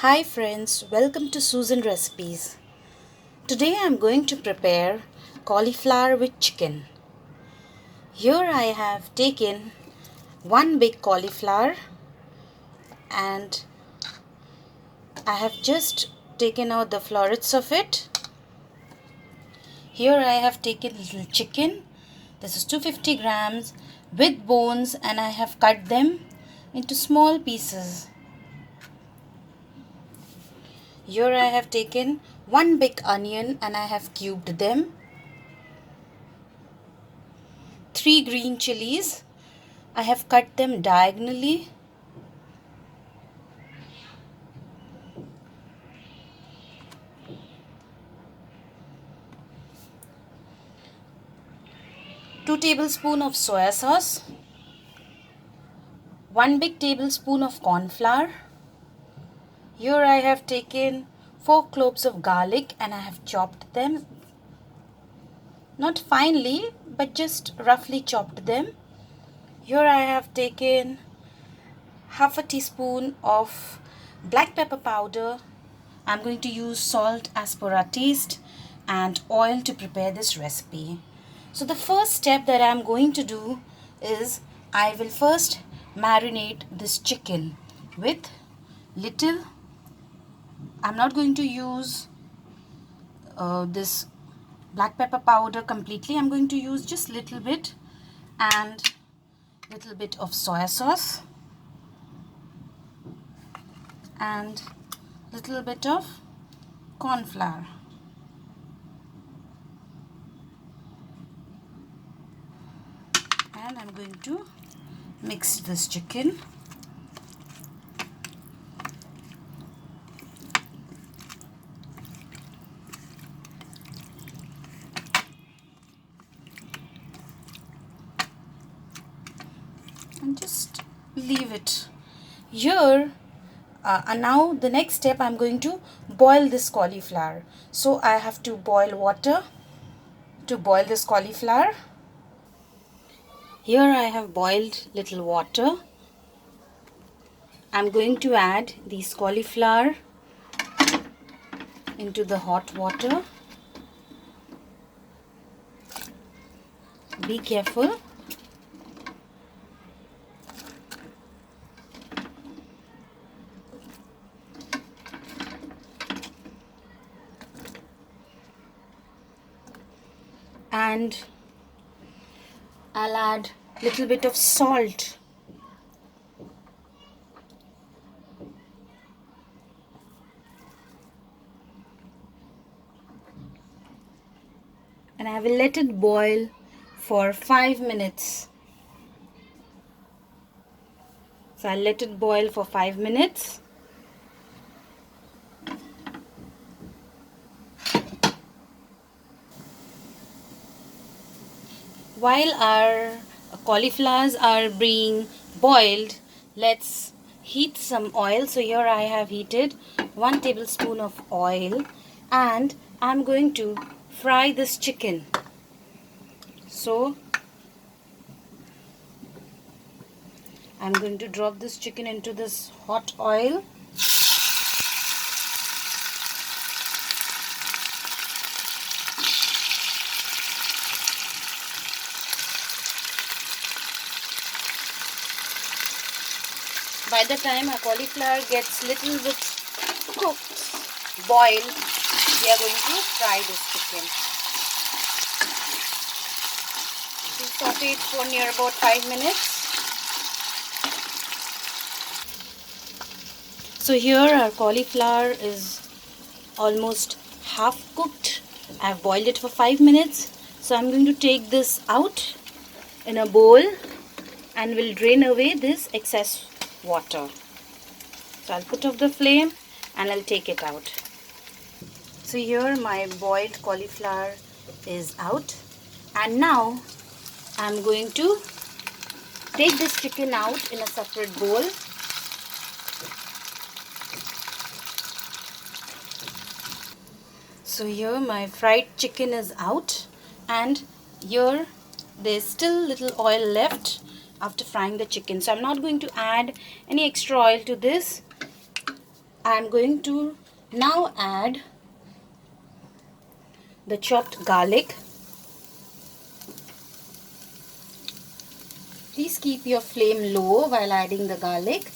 Hi friends, welcome to Susan Recipes. Today I am going to prepare cauliflower with chicken. Here I have taken one big cauliflower and I have just taken out the florets of it. Here I have taken little chicken. This is 250 grams with bones and I have cut them into small pieces. Here I have taken one big onion and I have cubed them. 3 green chilies. I have cut them diagonally. Two tablespoons of soya sauce. 1 big tablespoon of corn flour. Here I have taken 4 cloves of garlic and I have chopped them. Not finely, but just roughly chopped them. Here I have taken half a teaspoon of black pepper powder. I'm going to use salt as per our taste and oil to prepare this recipe. So the first step that I'm going to do is I will first marinate this chicken with little. I'm not going to use this black pepper powder completely. I'm going to use just little bit and little bit of soya sauce and little bit of corn flour. And I'm going to mix this chicken. And just leave it here. And now the next step, I'm going to boil this cauliflower. So I have to boil water to boil this cauliflower. Here I have boiled little water. I'm going to add these cauliflower into the hot water. Be careful. And I'll add little bit of salt. And I will let it boil for 5 minutes. So I'll let it boil for 5 minutes. While our cauliflowers are being boiled, let's heat some oil. So here I have heated 1 tablespoon of oil and I'm going to fry this chicken. So I'm going to drop this chicken into this hot oil. By the time our cauliflower gets little bit cooked, boiled, we are going to fry this chicken. We saute it for near about 5 minutes. So here our cauliflower is almost half cooked. I've boiled it for 5 minutes. So I'm going to take this out in a bowl and will drain away this excess water. So I'll put off the flame and I'll take it out. So here my boiled cauliflower is out, and now I'm going to take this chicken out in a separate bowl. So here my fried chicken is out, and here there's still little oil left after frying the chicken. So I'm not going to add any extra oil to this. I'm going to now add the chopped garlic. Please keep your flame low while adding the garlic.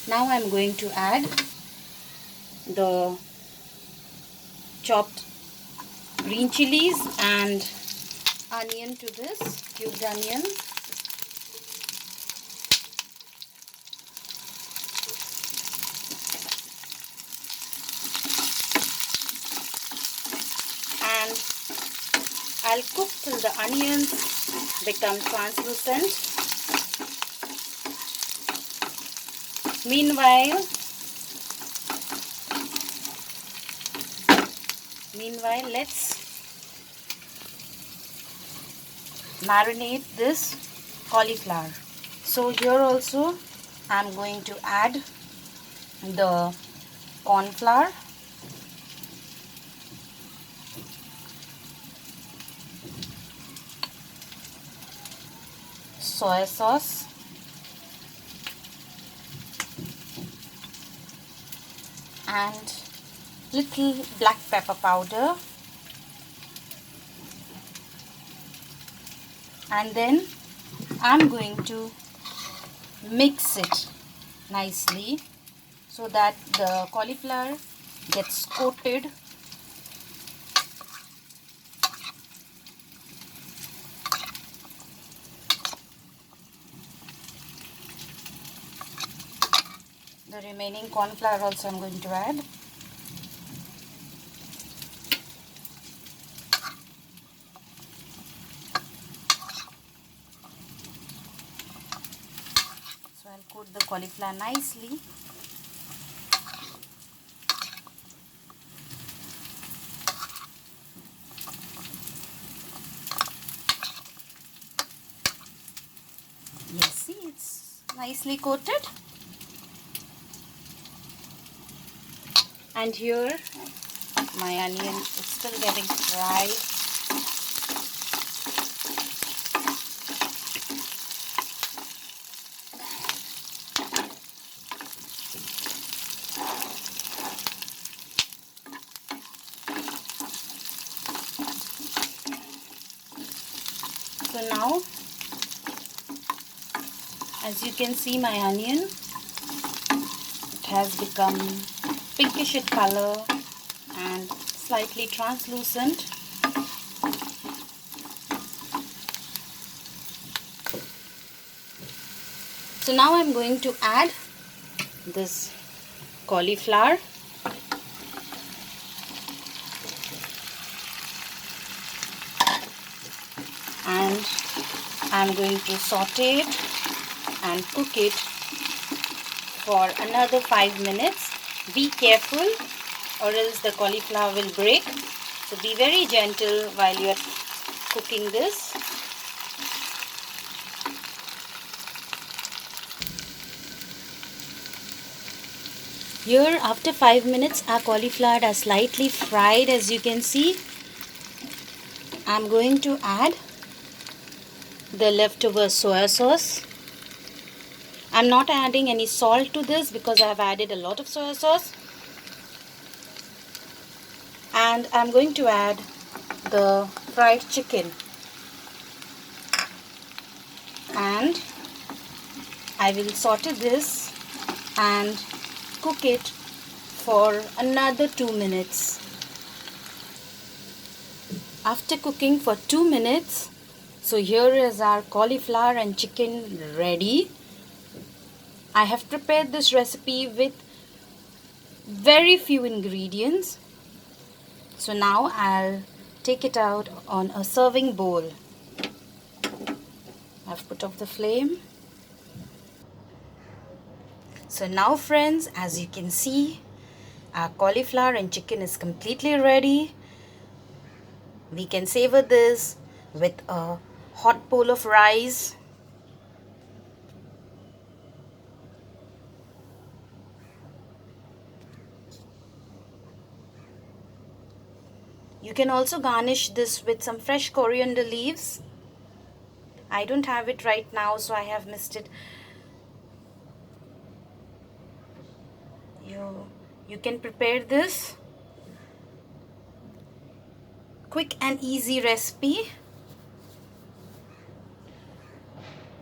Now I'm going to add the chopped green chilies and onion to this, cubed onion. And I'll cook till the onions become translucent. Meanwhile, let's marinate this cauliflower. So here also I'm going to add the corn flour, soy sauce, and little black pepper powder, and then I'm going to mix it nicely so that the cauliflower gets coated. The remaining corn flour also I'm going to add. So I'll coat the cauliflower nicely. Yes, see, it's nicely coated. And here my onion is still getting fried. So now, as you can see, my onion, it has become pinkish in color and slightly translucent. So now I'm going to add this cauliflower. And I'm going to saute it and cook it for another 5 minutes. Be careful or else the cauliflower will break. So be very gentle while you are cooking this. Here after 5 minutes our cauliflower are slightly fried, as you can see. I'm going to add the leftover soya sauce. I'm not adding any salt to this because I have added a lot of soya sauce. And I'm going to add the fried chicken. And I will saute this and cook it for another 2 minutes. After cooking for 2 minutes, so here is our cauliflower and chicken ready. I have prepared this recipe with very few ingredients. So now I'll take it out on a serving bowl. I've put off the flame. So now friends, as you can see, our cauliflower and chicken is completely ready. We can savor this with a hot bowl of rice. You can also garnish this with some fresh coriander leaves. I don't have it right now, so I have missed it. You can prepare this. Quick and easy recipe.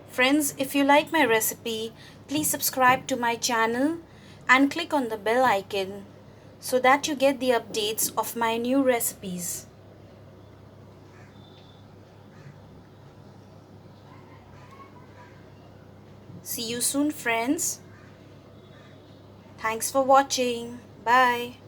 Friends, if you like my recipe, please subscribe to my channel and click on the bell icon so that you get the updates of my new recipes. See you soon, friends. Thanks for watching. Bye.